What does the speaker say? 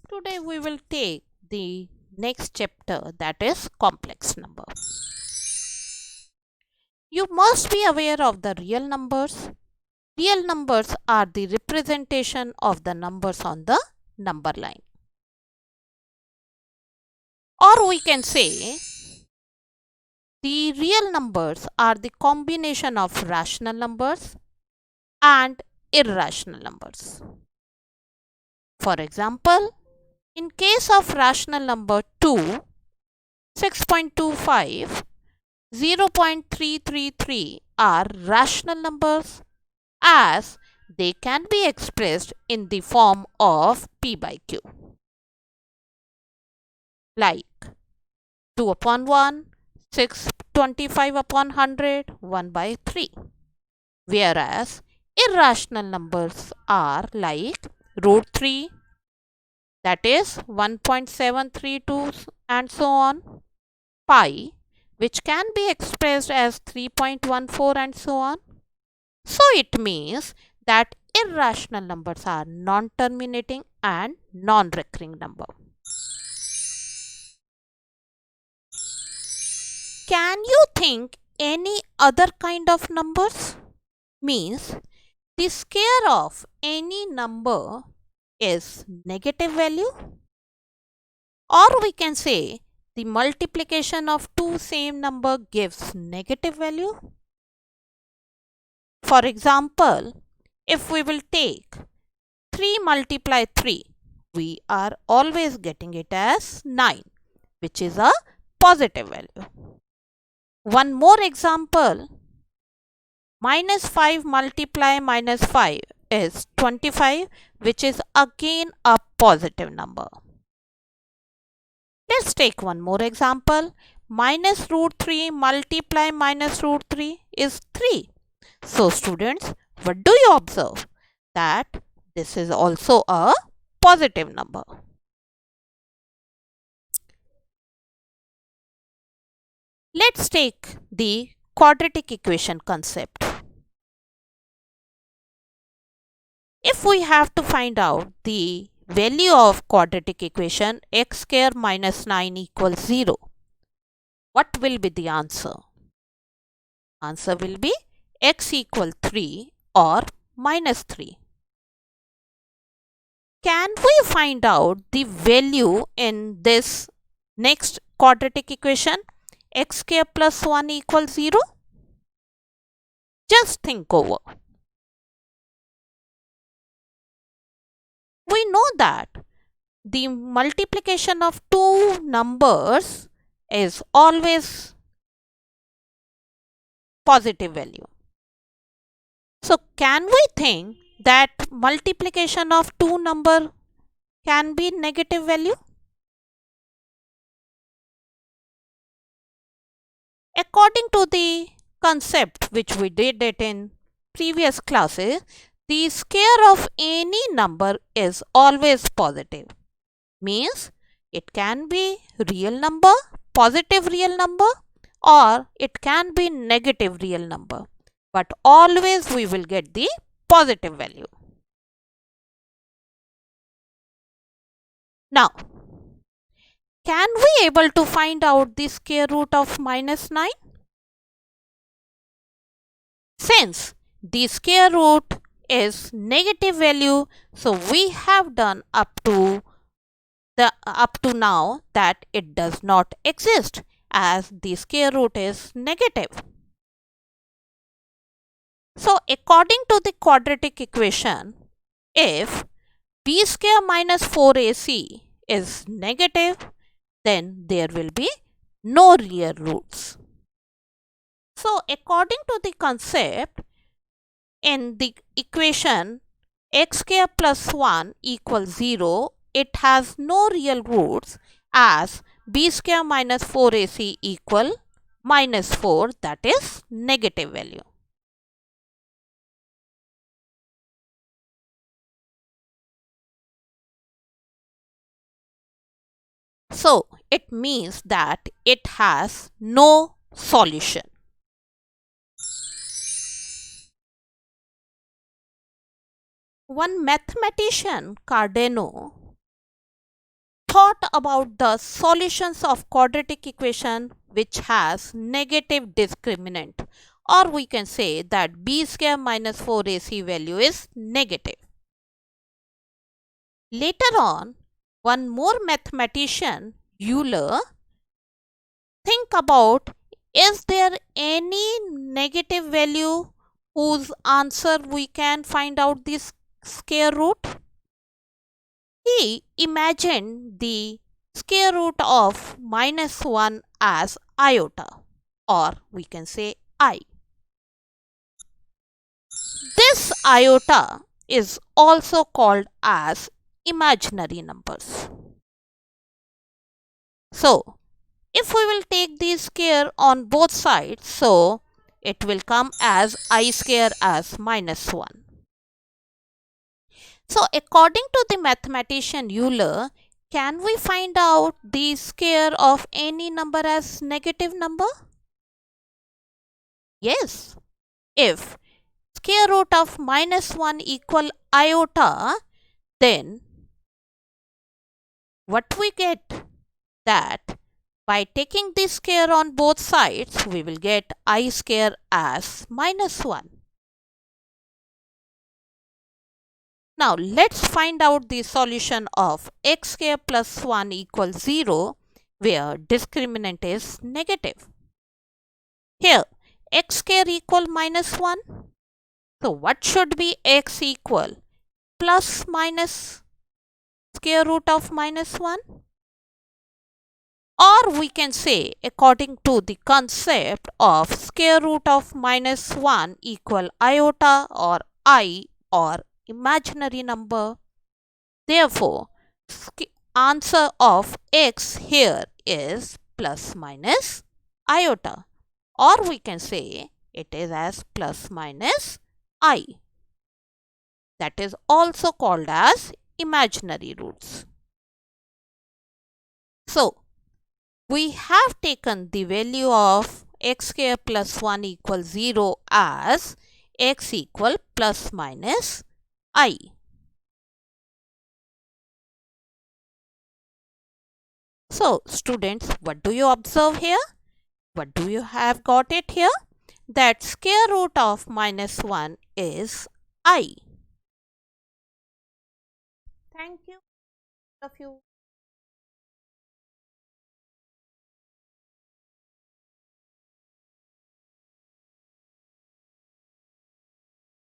Today we will take the next chapter, that is complex number. You must be aware of the real numbers. Real numbers are the representation of the numbers on the number line. Or we can say the real numbers are the combination of rational numbers and irrational numbers. For example, in case of rational number 2, 6.25, 0.333 are rational numbers as they can be expressed in the form of P by Q. Like 2 upon 1, 625 upon 100, 1 by 3. Whereas irrational numbers are like root 3, that is 1.732 and so on, pi, which can be expressed as 3.14 and so on. So it means that irrational numbers are non-terminating and non-recurring number. Can you think any other kind of numbers? Means the square of any number is negative value, or we can say the multiplication of two same number gives negative value. For example, if we will take 3 multiply 3, we are always getting it as 9, which is a positive value. One more example, minus 5 multiply minus 5 is 25, which is again a positive number. Let's take one more example. Minus root 3 multiply minus root 3 is 3. So students, what do you observe? That this is also a positive number. Let's take the quadratic equation concept. If we have to find out the value of quadratic equation x square minus 9 equals 0, what will be the answer? Answer will be x equal 3 or minus 3. Can we find out the value in this next quadratic equation? X square plus 1 equals 0? Just think over. We know that the multiplication of two numbers is always positive value. So can we think that multiplication of two number can be negative value? According to the concept which we did it in previous classes, the square of any number is always positive. Means it can be real number, positive real number, or it can be negative real number. But always we will get the positive value. Now, can we able to find out the square root of minus 9? Since the square root is negative value, so we have done up to now that it does not exist as the square root is negative. So according to the quadratic equation, if b square minus 4ac is negative, then there will be no real roots. So according to the concept, in the equation x square plus 1 equals 0, it has no real roots as b square minus 4ac equal minus 4, that is negative value. So it means that it has no solution. One mathematician, Cardano, thought about the solutions of quadratic equation which has negative discriminant, or we can say that b square minus 4ac value is negative. Later on, one more mathematician, Euler, think about, is there any negative value whose answer we can find out this square root? He imagined the square root of minus 1 as iota, or we can say I. This iota is also called as imaginary numbers. So, if we will take the square on both sides, so it will come as I square as minus 1. So, according to the mathematician Euler, can we find out the square of any number as negative number? Yes. If square root of minus 1 equal iota, then what we get? That by taking this square on both sides, we will get I square as minus 1. Now, let's find out the solution of x square plus 1 equals 0, where discriminant is negative. Here, x square equal minus 1. So, what should be x equal? Plus minus square root of minus 1. Or we can say, according to the concept of square root of minus 1 equal iota or I or imaginary number. Therefore, answer of x here is plus minus iota, or we can say it is as plus minus I. That is also called as imaginary roots. So, we have taken the value of x square plus 1 equals 0 as x equal plus minus I. So, students, what do you observe here? What do you have got it here? That square root of minus 1 is I. Thank you, all of you.